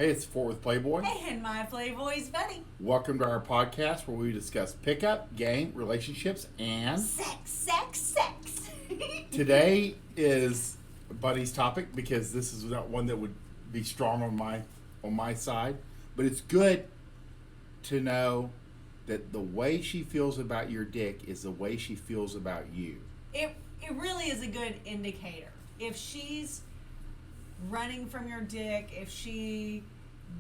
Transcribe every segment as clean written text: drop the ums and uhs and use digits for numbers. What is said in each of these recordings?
Hey, it's Worth Playboy. And my Playboys Bunny. Welcome to our podcast where we discuss pickup, game, relationships, and sex. Today is Bunny's topic because this is not one that would be strong on my side, but it's good to know that the way she feels about your dick is the way she feels about you. It really is a good indicator. If she's running from your dick, if she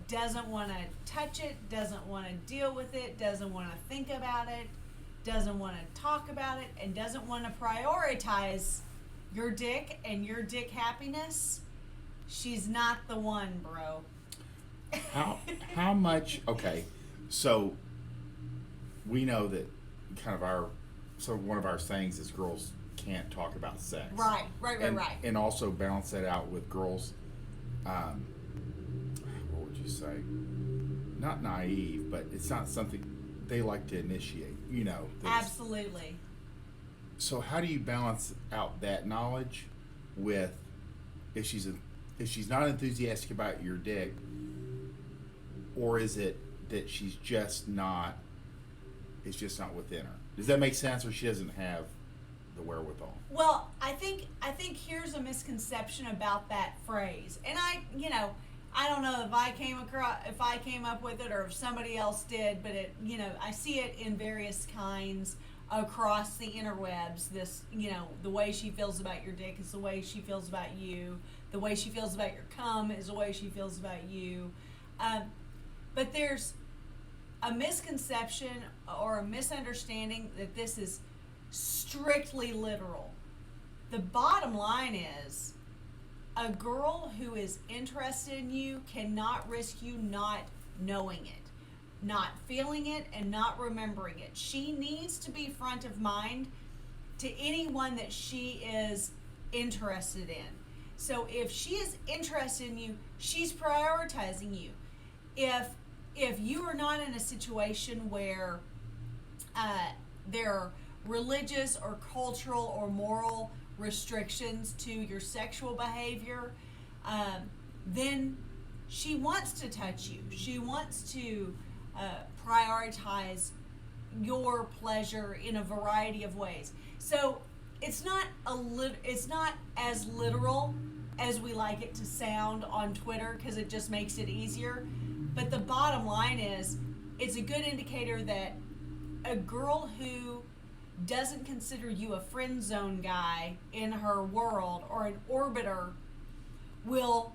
doesn't want to touch it, doesn't want to deal with it, doesn't want to think about it, doesn't want to talk about it, and doesn't want to prioritize your dick and your dick happiness, she's not the one, bro. How much? Okay, so we know that one of our sayings is girls can't talk about sex. Right. And also balance that out with girls, what would you say? Not naive, but it's not something they like to initiate, Absolutely. So how do you balance out that knowledge with if she's not enthusiastic about your dick, or is it that it's just not within her? Does that make sense, or she doesn't have the wherewithal? Well, I think here's a misconception about that phrase, and I don't know if I came up with it or if somebody else did, but I see it in various kinds across the interwebs. This, the way she feels about your dick is the way she feels about you. The way she feels about your cum is the way she feels about you. But there's a misconception or a misunderstanding that this is strictly literal. The bottom line is, a girl who is interested in you cannot risk you not knowing it, not feeling it, and not remembering it. She needs to be front of mind to anyone that she is interested in. So if she is interested in you, she's prioritizing you. If you are not in a situation where there are religious or cultural or moral restrictions to your sexual behavior, then she wants to touch you. She wants to prioritize your pleasure in a variety of ways. So it's not as literal as we like it to sound on Twitter, because it just makes it easier. But the bottom line is, it's a good indicator that a girl who doesn't consider you a friend zone guy in her world or an orbiter will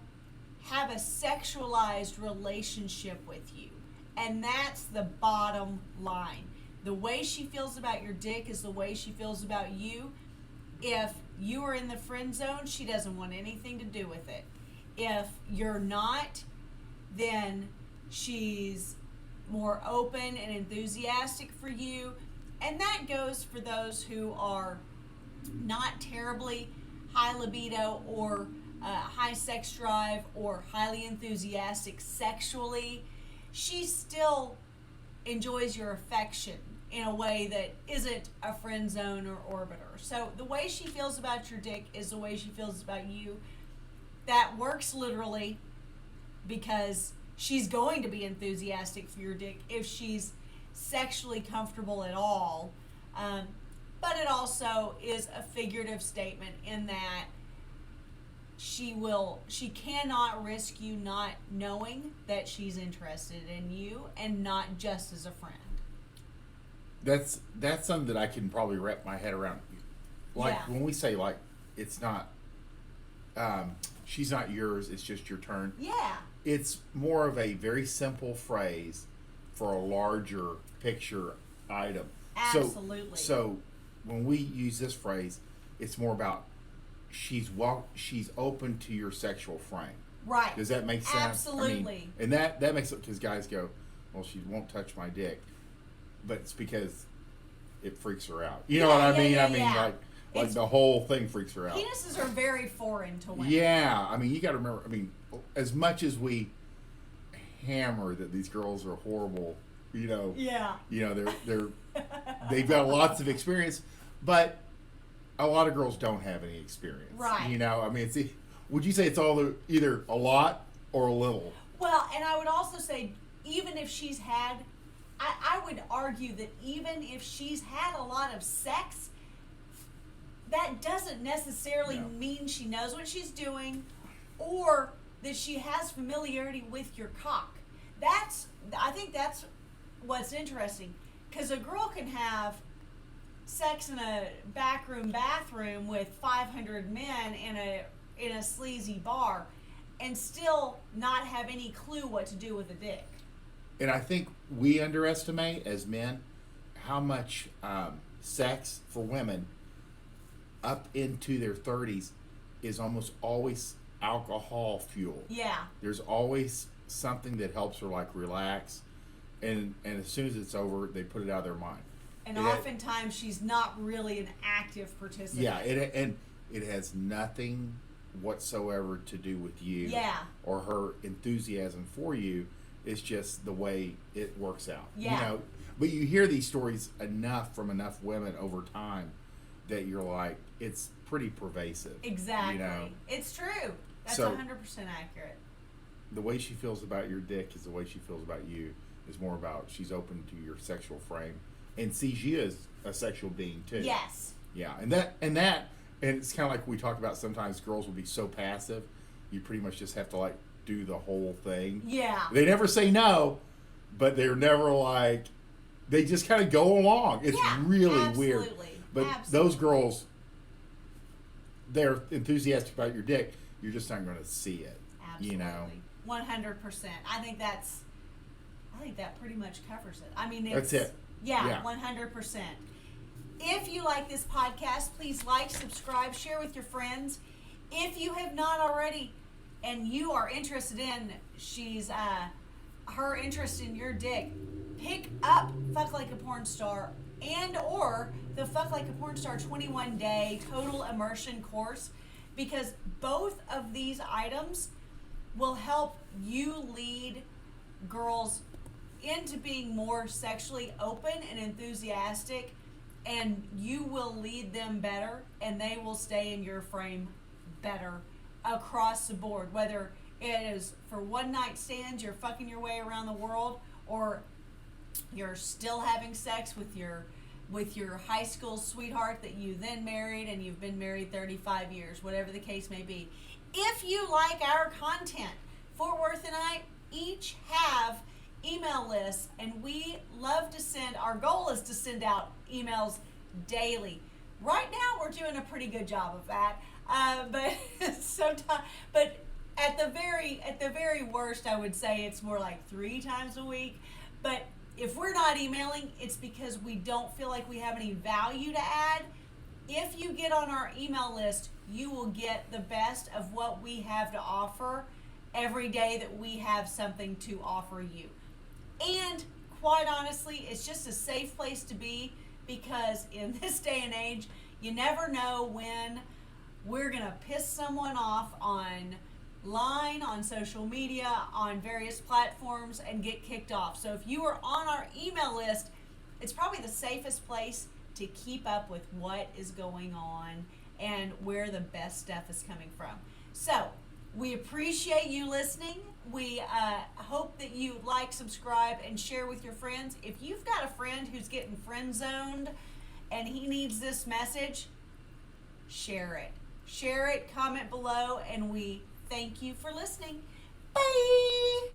have a sexualized relationship with you. And that's the bottom line. The way she feels about your dick is the way she feels about you. If you are in the friend zone, she doesn't want anything to do with it. If you're not, then she's more open and enthusiastic for you. And that goes for those who are not terribly high libido or high sex drive or highly enthusiastic sexually. She still enjoys your affection in a way that isn't a friend zone or orbiter. So the way she feels about your dick is the way she feels about you. That works literally, because she's going to be enthusiastic for your dick if she's sexually comfortable at all, but it also is a figurative statement in that she cannot risk you not knowing that she's interested in you, and not just as a friend. That's something that I can probably wrap my head around. When we say it's not, she's not yours, it's just your turn. Yeah. It's more of a very simple phrase for a larger picture item. Absolutely. So when we use this phrase, it's more about she's open to your sexual frame. Right. Does that make sense? Absolutely. And that makes it, because guys go, well, she won't touch my dick, but it's because it freaks her out. You know what I mean? Yeah. Like the whole thing freaks her out. Penises are very foreign to women. Yeah. You got to remember, as much as we hammer that these girls are horrible, Yeah. They've got lots of experience, but a lot of girls don't have any experience. Right. Would you say it's all either a lot or a little? Well, And I would also say, even if she's had, I would argue that even if she's had a lot of sex, that doesn't necessarily mean she knows what she's doing or that she has familiarity with your cock. I think that's what's interesting. Because a girl can have sex in a bathroom with 500 men in a sleazy bar and still not have any clue what to do with a dick. And I think we underestimate as men how much sex for women up into their 30s is almost always alcohol fuel. Yeah. There's always something that helps her like relax, and as soon as it's over, they put it out of their mind. And oftentimes she's not really an active participant. Yeah, it has nothing whatsoever to do with you. Yeah. Or her enthusiasm for you. It's just the way it works out. Yeah. You know, but you hear these stories enough from enough women over time that you're like, it's pretty pervasive. Exactly. You know? It's true. That's So, 100% accurate. The way she feels about your dick is the way she feels about you. Is more about she's open to your sexual frame and sees you as a sexual being too. Yes. Yeah, and it's kind of like we talk about. Sometimes girls will be so passive, you pretty much just have to like do the whole thing. Yeah. They never say no, but they're never like, they just kind of go along. It's really weird. But those girls, they're enthusiastic about your dick. You're just not going to see it. Absolutely. You know. 100%. I think that pretty much covers it. I mean, That's it. Yeah, 100%. If you like this podcast, please like, subscribe, share with your friends. If you have not already, and you are interested in her interest in your dick, pick up Fuck Like a Porn Star and or the Fuck Like a Porn Star 21-day total immersion course, because both of these items will help you lead girls into being more sexually open and enthusiastic, and you will lead them better and they will stay in your frame better across the board, whether it is for one night stands, you're fucking your way around the world, or you're still having sex with your high school sweetheart that you then married and you've been married 35 years, whatever the case may be. If you like our content, Fort Worth and I each have email lists, and we love to our goal is to send out emails daily. Right now we're doing a pretty good job of that, but at the very worst, I would say it's more like 3 times a week. But if we're not emailing, it's because we don't feel like we have any value to add. If you get on our email list, you will get the best of what we have to offer every day that we have something to offer you. And quite honestly, it's just a safe place to be, because in this day and age, you never know when we're going to piss someone off online, on social media, on various platforms, and get kicked off. So if you are on our email list, it's probably the safest place to keep up with what is going on and where the best stuff is coming from. So we appreciate you listening. We hope that you like, subscribe, and share with your friends. If you've got a friend who's getting friend zoned and he needs this message, share it. Share it, comment below, and we thank you for listening. Bye!